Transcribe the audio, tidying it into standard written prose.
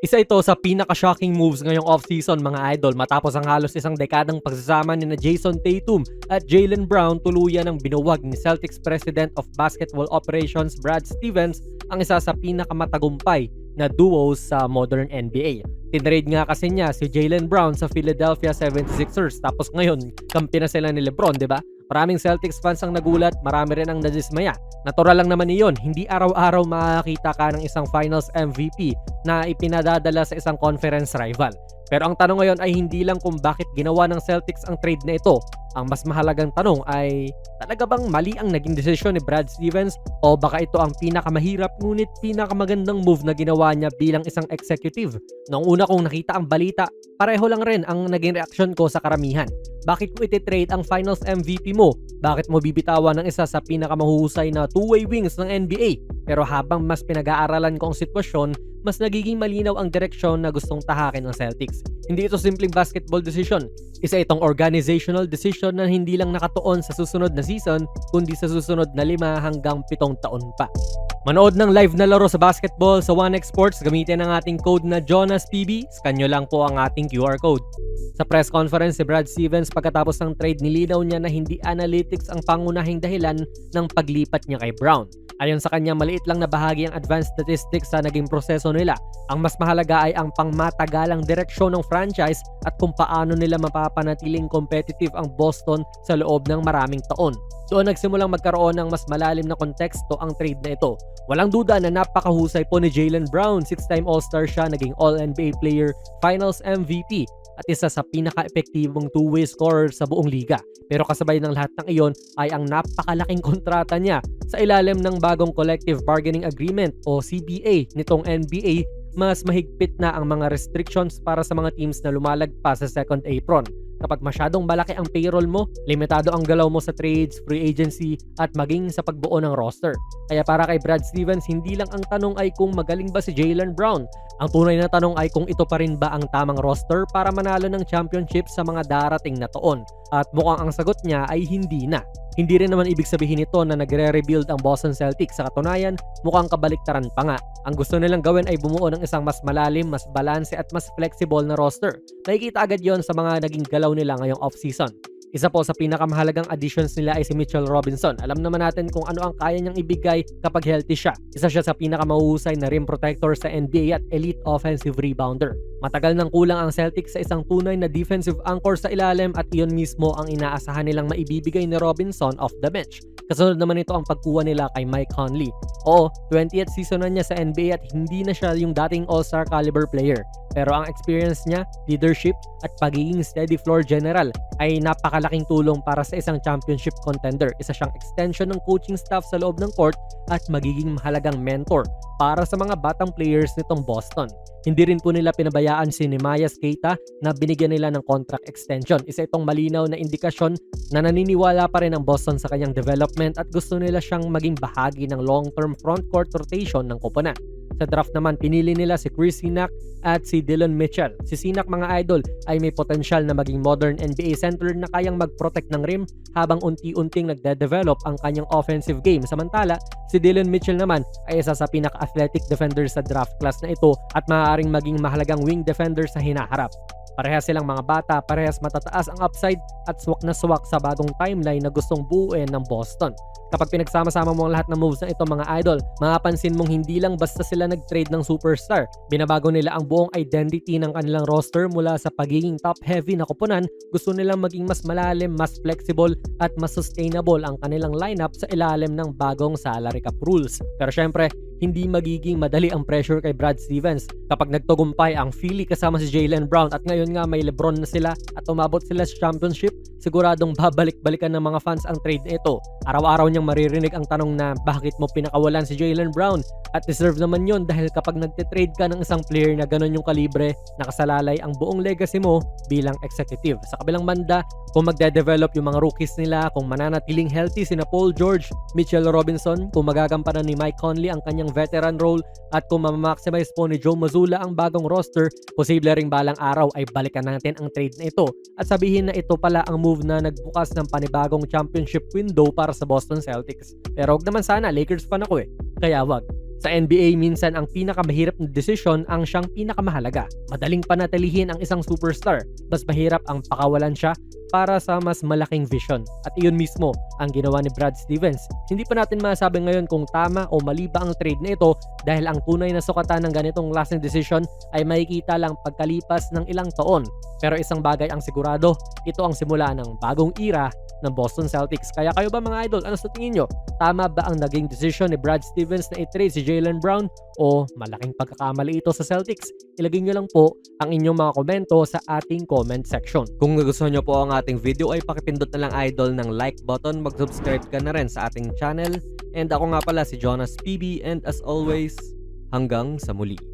Isa ito sa pinaka-shocking moves ngayong off-season mga idol matapos ang halos isang dekadang pagsasama ni na Jason Tatum at Jaylen Brown tuluyan ng binuwag ni Celtics President of Basketball Operations Brad Stevens ang isa sa pinakamatagumpay na duos sa modern NBA. Tinrade nga kasi niya si Jaylen Brown sa Philadelphia 76ers tapos ngayon kampi na sila ni LeBron, 'di ba? Maraming Celtics fans ang nagulat, marami rin ang nadismaya. Natural lang naman iyon, hindi araw-araw makakita ka ng isang Finals MVP na ipinadadala sa isang conference rival. Pero ang tanong ngayon ay hindi lang kung bakit ginawa ng Celtics ang trade na ito. Ang mas mahalagang tanong ay talaga bang mali ang naging desisyon ni Brad Stevens o baka ito ang pinakamahirap ngunit pinakamagandang move na ginawa niya bilang isang executive. Noong una kong nakita ang balita, pareho lang rin ang naging reaksyon ko sa karamihan. Bakit mo iti-trade ang Finals MVP mo? Bakit mo bibitawan ng isa sa pinakamahuhusay na two-way wings ng NBA? Pero habang mas pinag-aaralan ko ang sitwasyon, mas nagiging malinaw ang direksyon na gustong tahakin ng Celtics. Hindi ito simpleng basketball decision. Isa itong organizational decision na hindi lang nakatuon sa susunod na season, kundi sa susunod na 5 hanggang 7 taon pa. Manood ng live na laro sa basketball sa 1x Sports, gamitin ang ating code na JONASPB. Scan nyo lang po ang ating QR code. Sa press conference si Brad Stevens pagkatapos ng trade, nilinaw niya na hindi analytics ang pangunahing dahilan ng paglipat niya kay Brown. Ayon sa kanya, maliit lang na bahagi ang advanced statistics sa naging proseso nila. Ang mas mahalaga ay ang pangmatagalang direksyon ng franchise at kung paano nila mapapanatiling competitive ang Boston sa loob ng maraming taon. Doon nagsimulang magkaroon ng mas malalim na konteksto ang trade na ito. Walang duda na napakahusay po ni Jaylen Brown, 6-time All-Star siya, naging All-NBA player, Finals MVP at isa sa pinaka-epektibong two-way scorer sa buong liga. Pero kasabay ng lahat ng iyon ay ang napakalaking kontrata niya sa ilalim ng bagong Collective Bargaining Agreement o CBA nitong NBA. Mas mahigpit na ang mga restrictions para sa mga teams na lumalagpas sa second apron. Kapag masyadong malaki ang payroll mo, limitado ang galaw mo sa trades, free agency, at maging sa pagbuo ng roster. Kaya para kay Brad Stevens, hindi lang ang tanong ay kung magaling ba si Jaylen Brown. Ang tunay na tanong ay kung ito pa rin ba ang tamang roster para manalo ng championship sa mga darating na taon. At mukhang ang sagot niya ay hindi na. Hindi rin naman ibig sabihin ito na nagre-rebuild ang Boston Celtics. Sa katunayan, mukhang kabaliktaran pa nga. Ang gusto nilang gawin ay bumuo ng isang mas malalim, mas balanse at mas flexible na roster. Nakikita agad yon sa mga naging galaw nila ngayong off-season. Isa po sa pinakamahalagang additions nila ay si Mitchell Robinson. Alam naman natin kung ano ang kaya niyang ibigay kapag healthy siya. Isa siya sa pinakamahuhusay na rim protector sa NBA at elite offensive rebounder. Matagal nang kulang ang Celtics sa isang tunay na defensive anchor sa ilalim at iyon mismo ang inaasahan nilang maibibigay ni Robinson off the bench. Kasunod naman ito ang pagkuha nila kay Mike Conley. Oo, 20th season na niya sa NBA at hindi na siya yung dating all-star caliber player. Pero ang experience niya, leadership at pagiging steady floor general ay napakalaking tulong para sa isang championship contender. Isa siyang extension ng coaching staff sa loob ng court at magiging mahalagang mentor para sa mga batang players nitong Boston. Hindi rin po nila pinabayaan si Neemias Queta na binigyan nila ng contract extension. Isa itong malinaw na indikasyon na naniniwala pa rin ang Boston sa kanyang development at gusto nila siyang maging bahagi ng long-term frontcourt rotation ng koponan. Sa draft naman, pinili nila si Chris Sinak at si Dillon Mitchell. Si Sinak, mga idol, ay may potensyal na maging modern NBA center na kayang mag-protect ng rim habang unti-unting nagde-develop ang kanyang offensive game. Samantala, si Dillon Mitchell naman ay isa sa pinaka-athletic defender sa draft class na ito at maaaring maging mahalagang wing defender sa hinaharap. Parehas silang mga bata, parehas matataas ang upside at swak na swak sa bagong timeline na gustong buuin ng Boston. Kapag pinagsama-sama mo ang lahat ng moves na ito, mga idol, mapapansin mong hindi lang basta sila nag-trade ng superstar. Binabago nila ang buong identity ng kanilang roster mula sa pagiging top-heavy na koponan. Gusto nilang maging mas malalim, mas flexible at mas sustainable ang kanilang lineup sa ilalim ng bagong salary cap rules. Pero syempre, hindi magiging madali ang pressure kay Brad Stevens. Kapag nagtagumpay ang Philly kasama si Jaylen Brown at ngayon nga may LeBron na sila at umabot sila sa championship, siguradong babalik-balikan ng mga fans ang trade na ito. Araw-araw niyang maririnig ang tanong na bakit mo pinakawalan si Jaylen Brown? At deserve naman yon dahil kapag nagtitrade ka ng isang player na ganon yung kalibre, nakasalalay ang buong legacy mo bilang executive. Sa kabilang banda, kung magde-develop yung mga rookies nila, kung mananatiling healthy sina Paul George, Mitchell Robinson, kung magagampanan ni Mike Conley ang kanyang veteran role, at kung mamaximize po ni Joe Mazzulla ang bagong roster, posible ring balang araw ay balikan natin ang trade na ito at sabihin na ito pala ang move na nagbukas ng panibagong championship window para sa Boston Celtics. Pero wag naman sana, Lakers fan ako kaya wag. Sa NBA, minsan ang pinakamahirap na desisyon ang siyang pinakamahalaga. Madaling panatilihin ang isang superstar, mas mahirap ang pakawalan siya para sa mas malaking vision. At iyon mismo ang ginawa ni Brad Stevens. Hindi pa natin masabi ngayon kung tama o mali ba ang trade na ito dahil ang tunay na sukatan ng ganitong lasting decision ay makikita lang pagkalipas ng ilang taon. Pero isang bagay ang sigurado, ito ang simula ng bagong era ng Boston Celtics. Kaya kayo ba mga idol, ano sa tingin nyo? Tama ba ang naging decision ni Brad Stevens na i-trade si Jaylen Brown o malaking pagkakamali ito sa Celtics? Ilagay nyo lang po ang inyong mga komento sa ating comment section. Kung nagustuhan nyo po ang ating video ay pakipindot na lang idol ng like button, mag-subscribe ka na rin sa ating channel. And ako nga pala si Jonas PB and as always, hanggang sa muli.